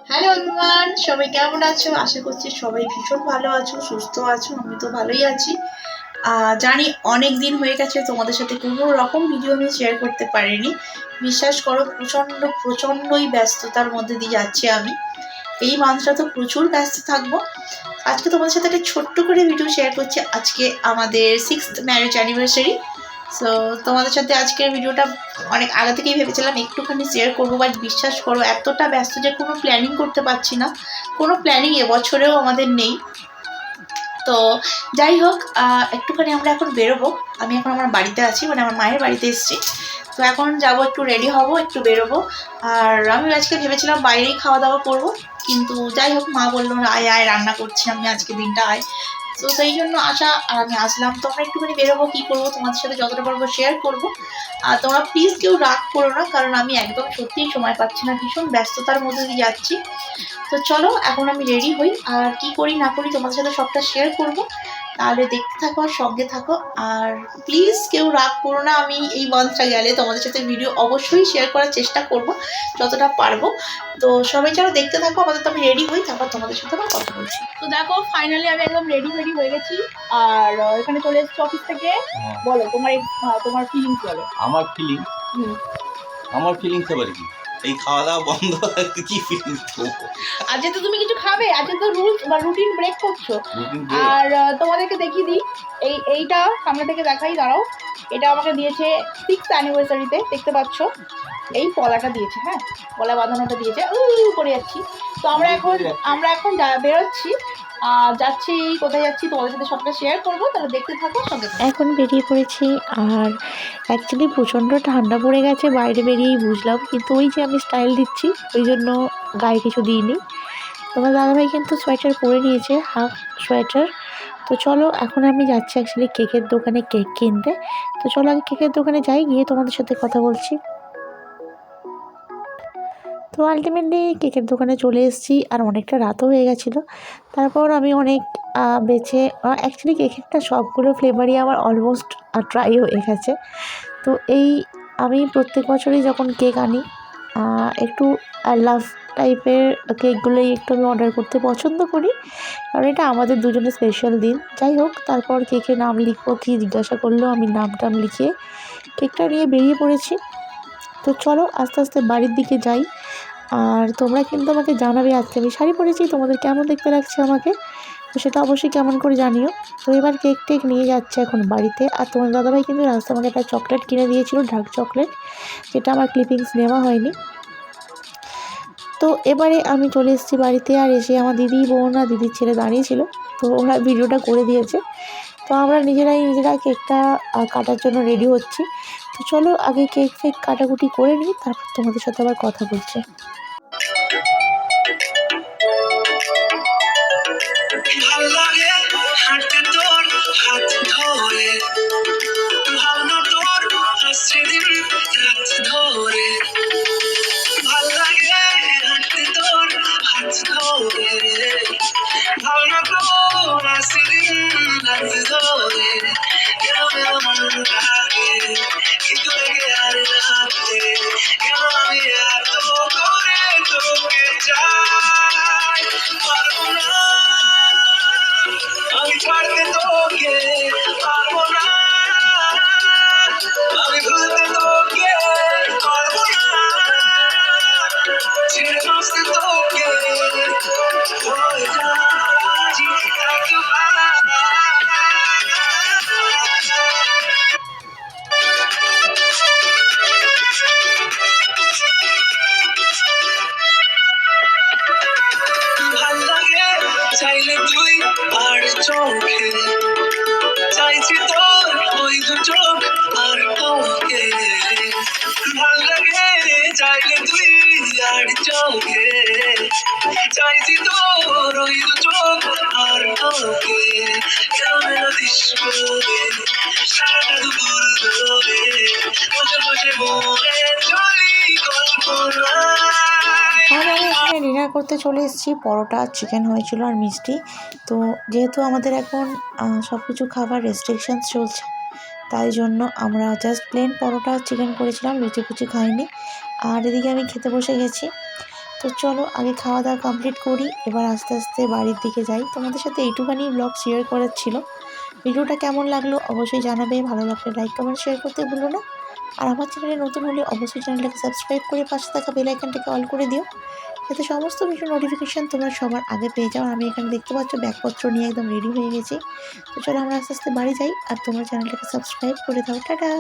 Hello everyone, সবাই কেমন আছো? আশা করছি সবাই ভীষণ ভালো আছো, সুস্থ আছো। আমি তো ভালোই আছি। জানি অনেক দিন হয়ে গেছে তোমাদের সাথে কোনো রকম ভিডিও আমি শেয়ার করতে পারিনি। বিশ্বাস করো, প্রচণ্ডই ব্যস্ততার মধ্যে দিয়ে যাচ্ছি আমি। এই মাসটা তো প্রচুর ব্যস্ত থাকবো। আজকে তোমাদের সাথে একটা ছোট্ট করে ভিডিও শেয়ার করছি। আজকে আমাদের 6th ম্যারেজ অ্যানিভার্সারি। সো তোমাদের সাথে আজকের ভিডিওটা অনেক আগে থেকেই ভেবেছিলাম একটুখানি শেয়ার করবো, বাট বিশ্বাস করো এতটা ব্যস্ত যে কোনো প্ল্যানিং করতে পারছি না। কোনো প্ল্যানিং এবছরেও আমাদের নেই। তো যাই হোক, একটুখানি আমরা এখন বেরোবো। আমি এখন আমার বাড়িতে আছি, মানে আমার মায়ের বাড়িতে এসেছি। তো এখন যাব, একটু রেডি হব, একটু বেরোবো। আর আমি আজকে ভেবেছিলাম বাইরেই খাওয়া দাওয়া করবো, কিন্তু যাই হোক মা বললো আয় আয় রান্না করছি আমি আজকে, দিনটা আয়। তো সেই জন্য আসা, আর আমি আসলাম। তো আমরা একটুখানি বেরোবো, কী করবো তোমাদের সাথে যতটা পারবো শেয়ার করবো। আর তোমরা প্লিজ কেউ রাগ করো না, কারণ আমি একদম সত্যিই সময় পাচ্ছি না, ভীষণ ব্যস্ততার মধ্যে দিয়ে যাচ্ছি। তো চলো এখন আমি রেডি হই, আর কি করি না করি তোমাদের সাথে সবটা শেয়ার করব। তাহলে দেখতে থাকো আর সঙ্গে থাকো। আর প্লিজ কেউ রাগ করো না, আমি এই মান্থটা গেলে তোমাদের সাথে ভিডিও অবশ্যই শেয়ার করার চেষ্টা করব যতটা পারবো। তো সবাই চলো দেখতে থাকো। আপাতত আমি রেডি হই, তারপর তোমাদের সাথে আবার কথা বলছি। তো দেখো ফাইনালি আমি একদম রেডি হয়ে গেছি। আর এখানে চলে এসেছি অফিস থেকে। বলো তোমার ফিলিংস বলো। আমার ফিলিংস আমার ফিলিংস আবার কি? এই খাওয়া দাওয়া বন্ধ কি ফিলিংস করবো? আজকে তো তুমি কিছু খাবে, আজকে তো রুলস বা রুটিন ব্রেক করছো। Routine break. আর তোমাদেরকে দেখিয়ে দিই, এইটা সামনে থেকে দেখাই, দাঁড়াও। এটা আমাকে দিয়েছে 6th অ্যানিভার্সারিতে, দেখতে পাচ্ছ এই পলাটা দিয়েছে। হ্যাঁ, পলা বাঁধানোটা দিয়েছে, করে যাচ্ছি। তো আমরা এখন বেরোচ্ছি। যাচ্ছি, কোথায় যাচ্ছি তোমাদের সাথে সবটা শেয়ার করবো, তাহলে দেখতে থাকো সঙ্গে থাকো। এখন বেরিয়ে পড়েছি। আর অ্যাকচুয়ালি প্রচণ্ড ঠান্ডা পড়ে গেছে, বাইরে বেরিয়েই বুঝলাম, কিন্তু ওই যে আমি স্টাইল দিচ্ছি ওই জন্য গায়ে কিছু দিইনি। তোমার দাদাভাই কিন্তু সোয়েটার পরে নিয়েছে, হাফ সোয়েটার। তো চলো এখন আমি যাচ্ছি অ্যাকচুয়ালি কেকের দোকানে কেক কিনতে। তো চলো আগে কেকের দোকানে যাই, গিয়ে তোমাদের সাথে কথা বলছি। তো আলটিমেটলি কেকের দোকানে চলে এসেছি, আর অনেকটা রাতও হয়ে গেছিলো। তারপর আমি অনেক বেছে অ্যাকচুয়ালি কেকের সবগুলো ফ্লেভারই আমার অলমোস্ট ট্রাই হয়ে গেছে। তো আমি প্রত্যেক বছরই যখন কেক আনি একটু লাভ টাইপের কেকগুলোই একটু আমি অর্ডার করতে পছন্দ করি, কারণ এটা আমাদের দুজনের স্পেশাল দিন। যাই হোক, তারপর কেকের নাম লিখবো কি জিজ্ঞাসা করলো, আমি নাম লিখিয়ে কেকটা নিয়ে বেরিয়ে পড়েছি। তো চলো আস্তে আস্তে বাড়ির দিকে যাই। আর তোমরা কিন্তু আমাকে জানাবে আজকে আমি শাড়ি পরেছি তোমাদের কেমন দেখতে লাগছে আমাকে, তো সেটা অবশ্যই কেমন করে জানিও। তো এবার কেক নিয়ে যাচ্ছে এখন বাড়িতে। আর তোমার দাদাভাই কিন্তু রাস্তা আমাকে একটা চকলেট কিনে দিয়েছিল, ডার্ক চকলেট, যেটা আমার ক্লিপিংস নেওয়া হয়নি। তো এবারে আমি চলে এসেছি বাড়িতে, আর এসে আমার দিদির ছেলে দাঁড়িয়েছিল, তো ওরা ভিডিওটা করে দিয়েছে। তো আমরা নিজেরা কেকটা কাটার জন্য রেডি হচ্ছি। তো চলো আগে কেক কাটাকুটি করে নিই, তারপর তোমাদের সাথে আবার কথা বলছি। আমি ছাড়তে তোকে পারবো না, আমি ভুলতে তোকে পারবো না, ছেড়ে বাঁচতে তোকে হয়ে যাচ্ছি একবার। ভাল লাগে চাইলে তুই আর চোখে, চাইছি তোর ওই দু চোখ আর কাউকে। ভাল লাগে চাইলে তুই আর চোখে, চাইছি তোর ওই দু চোখ আর কাউকে। কেমন দিস করে সারাটা দুপুর ধরে বসে বসে মনে চলি কল্পনায়। আর আমি এখানে ডিনার করতে চলে এসেছি। পরোটা, চিকেন হয়েছিল আর মিষ্টি। তো যেহেতু আমাদের এখন সব কিছু খাবার রেস্ট্রিকশানস চলছে, তাই জন্য আমরা জাস্ট প্লেন পরোটা চিকেন করেছিলাম, লুচি ফুচি খাইনি। আর এদিকে আমি খেতে বসে গেছি। তো তো চলো আগে খাওয়া দাওয়া কমপ্লিট করি, এবার আস্তে আস্তে বাড়ির দিকে যাই। তোমাদের সাথে এইটুখানি ব্লগ শেয়ার করার ছিল। ভিডিওটা কেমন লাগলো অবশ্যই জানাবে, ভালো লাগলে লাইক কমেন্ট শেয়ার করতে ভুলো না। আর আমার চ্যানেলে নতুন হলে অবশ্যই চ্যানেলটাকে সাবস্ক্রাইব করে পাশে থাকা বেল আইকনটাকে অল করে দিও, যাতে সমস্ত ভিডিও নোটিফিকেশান তোমরা সবার আগে পেয়ে যাও। আমি এখানে দেখতে পাচ্ছ ব্যাগপত্র নিয়ে একদম রেডি হয়ে গেছি। তো চলো আমরা আস্তে আস্তে বাড়ি যাই, আর তোমরা চ্যানেলটাকে সাবস্ক্রাইব করে দাও। টাটা।